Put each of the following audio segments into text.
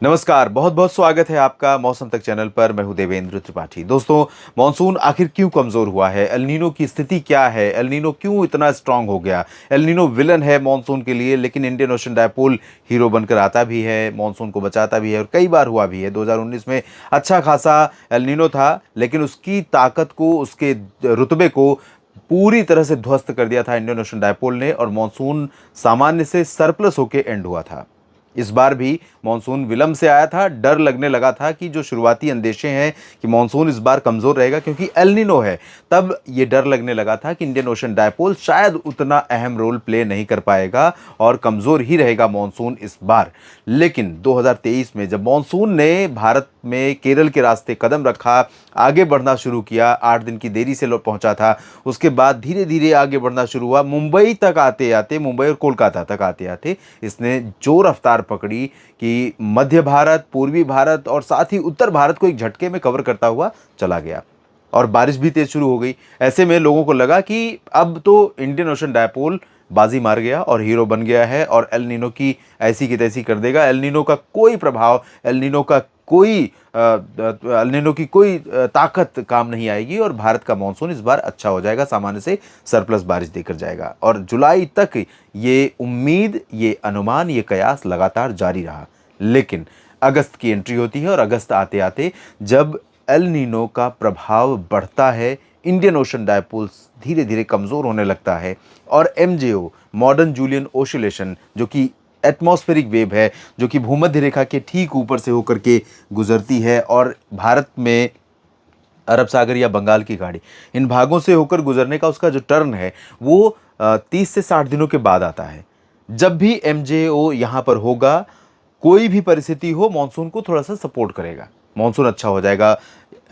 नमस्कार, बहुत बहुत स्वागत है आपका मौसम तक चैनल पर। मैं हूं देवेंद्र त्रिपाठी। दोस्तों, मानसून आखिर क्यों कमज़ोर हुआ है? एल नीनो की स्थिति क्या है? एल नीनो क्यों इतना स्ट्रांग हो गया? एल नीनो विलन है मानसून के लिए, लेकिन इंडियन ओशन डायपोल हीरो बनकर आता भी है, मानसून को बचाता भी है और कई बार हुआ भी है। 2019 में अच्छा खासा एल नीनो था, लेकिन उसकी ताकत को, उसके रुतबे को पूरी तरह से ध्वस्त कर दिया था इंडियन ओशन डायपोल ने, और मानसून सामान्य से सरप्लस होकर एंड हुआ था। इस बार भी मानसून विलंब से आया था। डर लगने लगा था कि जो शुरुआती अंदेशे हैं कि मानसून इस बार कमज़ोर रहेगा क्योंकि एल नीनो है, तब ये डर लगने लगा था कि इंडियन ओशन डायपोल शायद उतना अहम रोल प्ले नहीं कर पाएगा और कमज़ोर ही रहेगा मानसून इस बार। लेकिन 2023 में जब मानसून ने भारत में केरल के रास्ते कदम रखा, आगे बढ़ना शुरू किया, 8 दिन की देरी से पहुंचा था, उसके बाद धीरे धीरे आगे बढ़ना शुरू हुआ। मुंबई तक आते आते, मुंबई और कोलकाता तक आते आते इसने जो रफ्तार पकड़ी कि मध्य भारत, पूर्वी भारत और साथ ही उत्तर भारत को एक झटके में कवर करता हुआ चला गया, और बारिश भी तेज शुरू हो गई। ऐसे में लोगों को लगा कि अब तो इंडियन ओशन डायपोल बाजी मार गया और हीरो बन गया है और एल नीनो की ऐसी की तैसी कर देगा। एल नीनो का कोई प्रभाव, एल नीनो की कोई ताकत काम नहीं आएगी और भारत का मानसून इस बार अच्छा हो जाएगा, सामान्य से सरप्लस बारिश देकर जाएगा। और जुलाई तक ये उम्मीद, ये अनुमान, ये कयास लगातार जारी रहा। लेकिन अगस्त की एंट्री होती है और अगस्त आते आते जब एल नीनो का प्रभाव बढ़ता है, इंडियन ओशन डायपोल धीरे धीरे कमज़ोर होने लगता है और एमजेओ, मॉडर्न जूलियन ओसिलेशन, जो कि एटमॉस्फेरिक वेव है, जो कि भूमध्य रेखा के ठीक ऊपर से होकर के गुजरती है और भारत में अरब सागर या बंगाल की खाड़ी, इन भागों से होकर गुजरने का उसका जो टर्न है वो 30 से 60 दिनों के बाद आता है। जब भी एमजेओ यहाँ पर होगा, कोई भी परिस्थिति हो, मानसून को थोड़ा सा सपोर्ट करेगा, मानसून अच्छा हो जाएगा।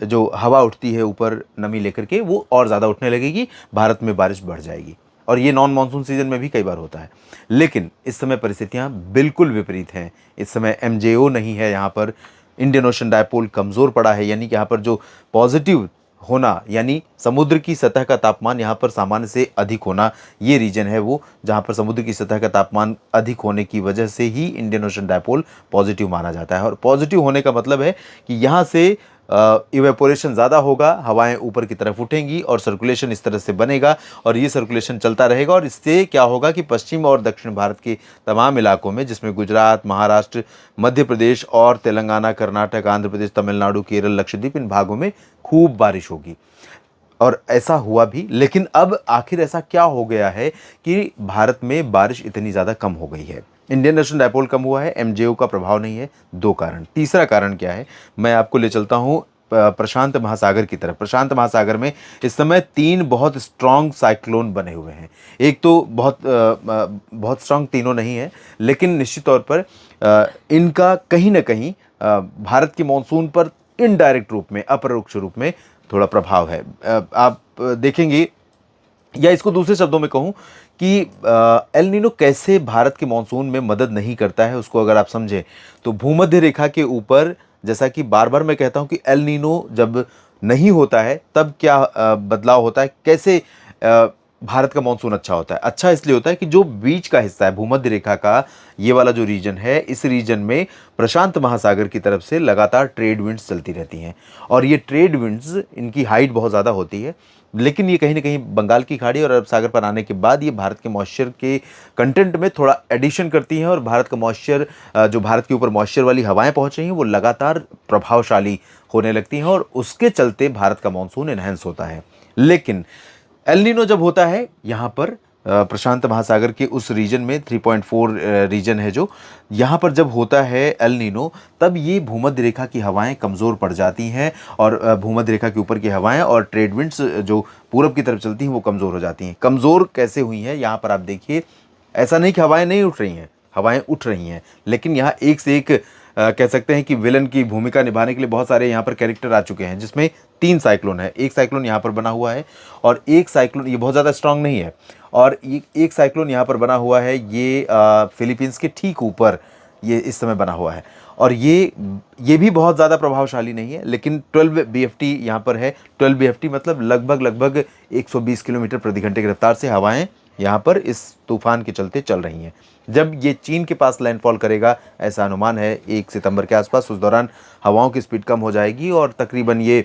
जो हवा उठती है ऊपर नमी लेकर के, वो और ज़्यादा उठने लगेगी, भारत में बारिश बढ़ जाएगी। और ये नॉन मानसून सीजन में भी कई बार होता है। लेकिन इस समय परिस्थितियां बिल्कुल विपरीत हैं। इस समय एमजेओ नहीं है यहाँ पर, इंडियन ओशन डायपोल कमज़ोर पड़ा है, यानी कि यहाँ पर जो पॉजिटिव होना, यानी समुद्र की सतह का तापमान यहाँ पर सामान्य से अधिक होना, ये रीजन है वो जहाँ पर समुद्र की सतह का तापमान अधिक होने की वजह से ही इंडियन ओशन डायपोल पॉजिटिव माना जाता है। और पॉजिटिव होने का मतलब है कि यहाँ से इवेपोरेशन ज़्यादा होगा, हवाएं ऊपर की तरफ उठेंगी और सर्कुलेशन इस तरह से बनेगा और ये सर्कुलेशन चलता रहेगा। और इससे क्या होगा कि पश्चिम और दक्षिण भारत के तमाम इलाकों में, जिसमें गुजरात, महाराष्ट्र, मध्य प्रदेश और तेलंगाना, कर्नाटक, आंध्र प्रदेश, तमिलनाडु, केरल, लक्षद्वीप, इन भागों में खूब बारिश होगी। और ऐसा हुआ भी। लेकिन अब आखिर ऐसा क्या हो गया है कि भारत में बारिश इतनी ज़्यादा कम हो गई है? इंडियन ओशन डायपोल कम हुआ है, एमजेओ का प्रभाव नहीं है। दो कारण। तीसरा कारण क्या है, मैं आपको ले चलता हूँ प्रशांत महासागर की तरफ। प्रशांत महासागर में इस समय 3 बहुत स्ट्रांग साइक्लोन बने हुए हैं। एक तो बहुत स्ट्रांग तीनों नहीं है, लेकिन निश्चित तौर पर इनका कहीं ना कहीं भारत के मानसून पर इनडायरेक्ट रूप में, अपरोक्ष रूप में थोड़ा प्रभाव है। आप देखेंगे, या इसको दूसरे शब्दों में कहूँ कि एल नीनो कैसे भारत के मानसून में मदद नहीं करता है, उसको अगर आप समझें तो भूमध्य रेखा के ऊपर, जैसा कि बार बार मैं कहता हूँ कि एल नीनो जब नहीं होता है तब क्या बदलाव होता है, कैसे भारत का मानसून अच्छा होता है। अच्छा इसलिए होता है कि जो बीच का हिस्सा है भूमध्य रेखा का, ये वाला जो रीजन है, इस रीजन में प्रशांत महासागर की तरफ से लगातार ट्रेड विंड्स चलती रहती हैं और ये ट्रेड विंड्स, इनकी हाइट बहुत ज़्यादा होती है, लेकिन ये कहीं ना कहीं बंगाल की खाड़ी और अरब सागर पर आने के बाद ये भारत के मॉइस्चर के कंटेंट में थोड़ा एडिशन करती हैं और भारत का मॉइस्चर, जो भारत के ऊपर मॉइस्चर वाली हवाएं पहुंच रही हैं, वो लगातार प्रभावशाली होने लगती हैं और उसके चलते भारत का मानसून इनहेंस होता है। लेकिन एल नीनो जब होता है यहाँ पर प्रशांत महासागर के उस रीजन में, 3.4 रीजन है जो, यहाँ पर जब होता है एल नीनो, तब ये भूमध्य रेखा की हवाएं कमज़ोर पड़ जाती हैं और भूमध्य रेखा के ऊपर की हवाएं और ट्रेड विंड्स जो पूरब की तरफ चलती हैं वो कमज़ोर हो जाती हैं। कमज़ोर कैसे हुई हैं यहाँ पर आप देखिए, ऐसा नहीं कि हवाएं नहीं उठ रही हैं, हवाएं उठ रही हैं, लेकिन यहाँ एक से एक कह सकते हैं कि विलन की भूमिका निभाने के लिए बहुत सारे यहाँ पर कैरेक्टर आ चुके हैं, जिसमें 3 साइक्लोन है। एक साइक्लोन यहाँ पर बना हुआ है और एक साइक्लोन, ये बहुत ज़्यादा स्ट्रांग नहीं है, और एक साइक्लोन यहाँ पर बना हुआ है, ये फिलीपींस के ठीक ऊपर ये इस समय बना हुआ है और ये भी बहुत ज़्यादा प्रभावशाली नहीं है, लेकिन 12 बीएफटी यहाँ पर है। 12 बीएफटी मतलब लगभग 120 किलोमीटर प्रति घंटे की रफ्तार से हवाएं यहाँ पर इस तूफान के चलते चल रही हैं। जब ये चीन के पास लैंडफॉल करेगा, ऐसा अनुमान है 1 सितंबर के आसपास, उस दौरान हवाओं की स्पीड कम हो जाएगी और तकरीबन ये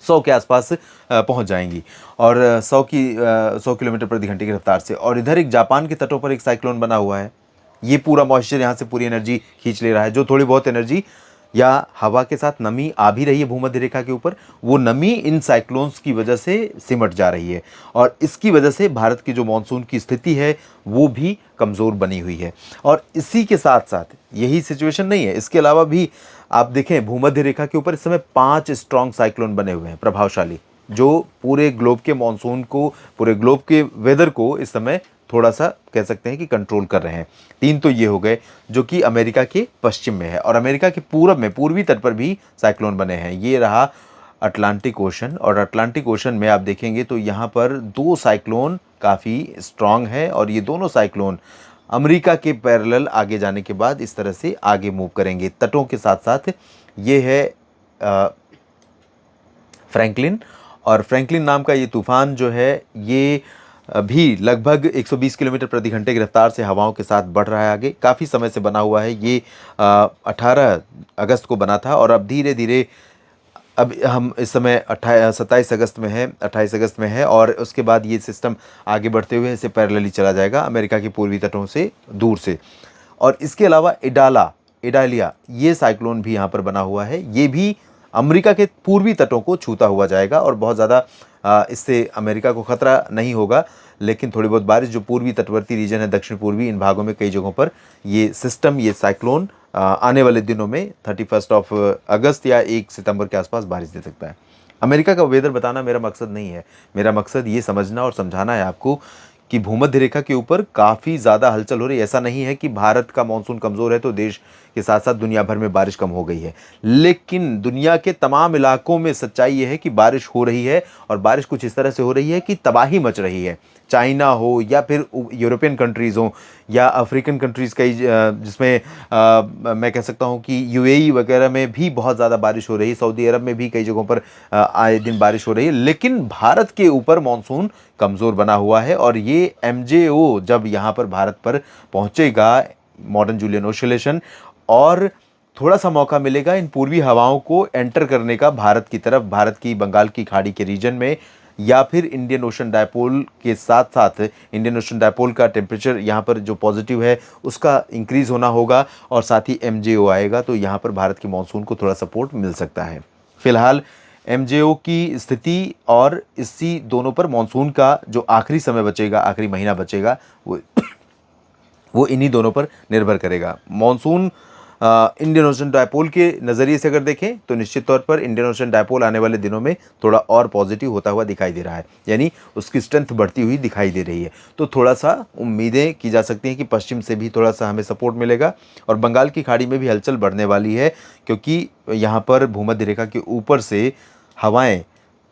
100 के आसपास पहुंच जाएंगी, और 100 किलोमीटर प्रति घंटे की रफ्तार से। और इधर एक जापान के तटों पर एक साइक्लोन बना हुआ है। ये पूरा मॉइस्चर यहाँ से पूरी एनर्जी खींच ले रहा है। जो थोड़ी बहुत एनर्जी या हवा के साथ नमी आ भी रही है भूमध्य रेखा के ऊपर, वो नमी इन साइक्लोन्स की वजह से सिमट जा रही है, और इसकी वजह से भारत की जो मानसून की स्थिति है वो भी कमज़ोर बनी हुई है। और इसी के साथ साथ यही सिचुएशन नहीं है, इसके अलावा भी आप देखें भूमध्य रेखा के ऊपर इस समय 5 स्ट्रॉन्ग साइक्लोन बने हुए हैं, प्रभावशाली, जो पूरे ग्लोब के मानसून को, पूरे ग्लोब के वेदर को इस समय थोड़ा सा कह सकते हैं कि कंट्रोल कर रहे हैं। 3 तो ये हो गए जो कि अमेरिका के पश्चिम में है, और अमेरिका के पूरब में, पूर्वी तट पर भी साइक्लोन बने हैं। ये रहा अटलांटिक ओशन, और अटलांटिक ओशन में आप देखेंगे तो यहाँ पर 2 साइक्लोन काफ़ी स्ट्रांग है, और ये दोनों साइक्लोन अमेरिका के पैरेलल आगे जाने के बाद इस तरह से आगे मूव करेंगे तटों के साथ साथ। ये है फ्रैंकलिन, और फ्रैंकलिन नाम का ये तूफान जो है ये भी लगभग 120 किलोमीटर प्रति घंटे की रफ्तार से हवाओं के साथ बढ़ रहा है आगे। काफ़ी समय से बना हुआ है ये, 18 अगस्त को बना था, और अब धीरे धीरे, अब हम इस समय 27 अगस्त में है, 28 अगस्त में है, और उसके बाद ये सिस्टम आगे बढ़ते हुए इसे पैरेलली चला जाएगा अमेरिका के पूर्वी तटों से दूर से। और इसके अलावा इडालिया ये साइक्लोन भी यहाँ पर बना हुआ है। ये भी अमेरिका के पूर्वी तटों को छूता हुआ जाएगा, और बहुत ज़्यादा इससे अमेरिका को खतरा नहीं होगा, लेकिन थोड़ी बहुत बारिश जो पूर्वी तटवर्ती रीजन है, दक्षिण पूर्वी, इन भागों में कई जगहों पर ये सिस्टम, ये साइक्लोन आने वाले दिनों में 31 अगस्त या 1 सितंबर के आसपास बारिश दे सकता है। अमेरिका का वेदर बताना मेरा मकसद नहीं है, मेरा मकसद ये समझना और समझाना है आपको कि भूमध्य रेखा के ऊपर काफ़ी ज़्यादा हलचल हो रही है। ऐसा नहीं है कि भारत का मानसून कमज़ोर है तो देश के साथ साथ दुनिया भर में बारिश कम हो गई है, लेकिन दुनिया के तमाम इलाकों में सच्चाई ये है कि बारिश हो रही है, और बारिश कुछ इस तरह से हो रही है कि तबाही मच रही है। चाइना हो या फिर यूरोपियन कंट्रीज़ हो या अफ्रीकन कंट्रीज़ कई, जिसमें मैं कह सकता हूँ कि यूएई वगैरह में भी बहुत ज़्यादा बारिश हो रही है, सऊदी अरब में भी कई जगहों पर आए दिन बारिश हो रही है, लेकिन भारत के ऊपर मानसून कमज़ोर बना हुआ है। और ये एमजेओ जब यहाँ पर भारत पर पहुँचेगा, मॉडर्न जूलियन ऑसिलेशन, और थोड़ा सा मौका मिलेगा इन पूर्वी हवाओं को एंटर करने का भारत की तरफ, भारत की बंगाल की खाड़ी के रीजन में, या फिर इंडियन ओशन डायपोल के साथ साथ इंडियन ओशन डायपोल का टेम्परेचर यहाँ पर जो पॉजिटिव है उसका इंक्रीज़ होना होगा, और साथ ही एमजेओ आएगा, तो यहाँ पर भारत की मानसून को थोड़ा सपोर्ट मिल सकता है। फिलहाल एमजेओ की स्थिति और इसी दोनों पर मानसून का जो आखिरी समय बचेगा, आखिरी महीना बचेगा, वो इन्हीं दोनों पर निर्भर करेगा। मानसून इंडियन ओशन डायपोल के नज़रिए से अगर देखें तो निश्चित तौर पर इंडियन ओशन डायपोल आने वाले दिनों में थोड़ा और पॉजिटिव होता हुआ दिखाई दे रहा है, यानी उसकी स्ट्रेंथ बढ़ती हुई दिखाई दे रही है। तो थोड़ा सा उम्मीदें की जा सकती हैं कि पश्चिम से भी थोड़ा सा हमें सपोर्ट मिलेगा, और बंगाल की खाड़ी में भी हलचल बढ़ने वाली है, क्योंकि यहाँ पर भूमध्य रेखा के ऊपर से हवाएँ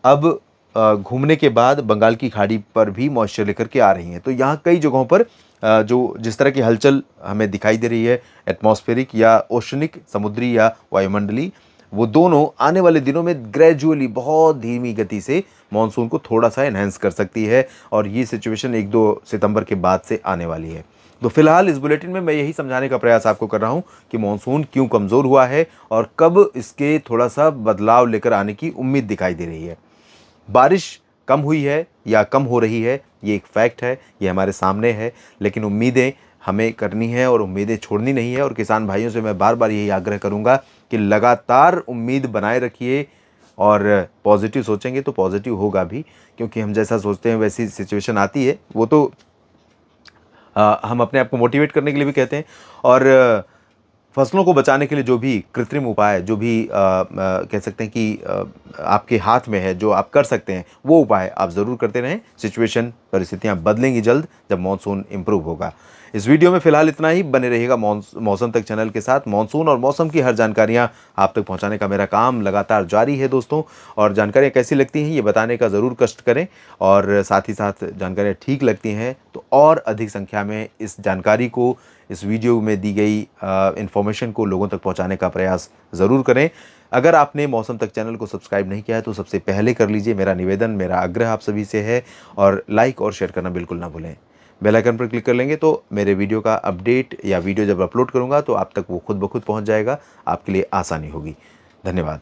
अब घूमने के बाद बंगाल की खाड़ी पर भी मॉइस्चर लेकर के आ रही हैं। तो यहाँ कई जगहों पर जो जिस तरह की हलचल हमें दिखाई दे रही है, एटमॉस्फेरिक या ओशनिक, समुद्री या वायुमंडली, वो दोनों आने वाले दिनों में ग्रेजुअली बहुत धीमी गति से मानसून को थोड़ा सा एनहेंस कर सकती है, और ये सिचुएशन 1-2 सितंबर के बाद से आने वाली है। तो फिलहाल इस बुलेटिन में मैं यही समझाने का प्रयास आपको कर रहा हूँ कि मानसून क्यों कमज़ोर हुआ है और कब इसके थोड़ा सा बदलाव लेकर आने की उम्मीद दिखाई दे रही है। बारिश कम हुई है या कम हो रही है, ये एक फैक्ट है, ये हमारे सामने है, लेकिन उम्मीदें हमें करनी है और उम्मीदें छोड़नी नहीं है। और किसान भाइयों से मैं बार बार यही आग्रह करूंगा कि लगातार उम्मीद बनाए रखिए, और पॉजिटिव सोचेंगे तो पॉजिटिव होगा भी, क्योंकि हम जैसा सोचते हैं वैसी सिचुएशन आती है। वो तो हम अपने आप को मोटिवेट करने के लिए भी कहते हैं, और फसलों को बचाने के लिए जो भी कृत्रिम उपाय, जो भी कह सकते हैं कि आपके हाथ में है, जो आप कर सकते हैं, वो उपाय आप ज़रूर करते रहें। सिचुएशन, परिस्थितियाँ बदलेंगी जल्द जब मॉनसून इम्प्रूव होगा। इस वीडियो में फ़िलहाल इतना ही। बने रहिएगा मौसम तक चैनल के साथ। मॉनसून और मौसम की हर जानकारियाँ आप तक पहुँचाने का मेरा काम लगातार जारी है दोस्तों, और जानकारियाँ कैसी लगती हैं ये बताने का ज़रूर कष्ट करें, और साथ ही साथ जानकारियाँ ठीक लगती हैं तो और अधिक संख्या में इस जानकारी को इस वीडियो में दी गई इन्फॉर्मेशन को लोगों तक पहुंचाने का प्रयास ज़रूर करें। अगर आपने मौसम तक चैनल को सब्सक्राइब नहीं किया है तो सबसे पहले कर लीजिए, मेरा निवेदन, मेरा आग्रह आप सभी से है। और लाइक और शेयर करना बिल्कुल ना भूलें। बेल आइकन पर क्लिक कर लेंगे तो मेरे वीडियो का अपडेट या वीडियो जब अपलोड करूँगा तो आप तक वो खुद ब खुद पहुँच जाएगा, आपके लिए आसानी होगी। धन्यवाद।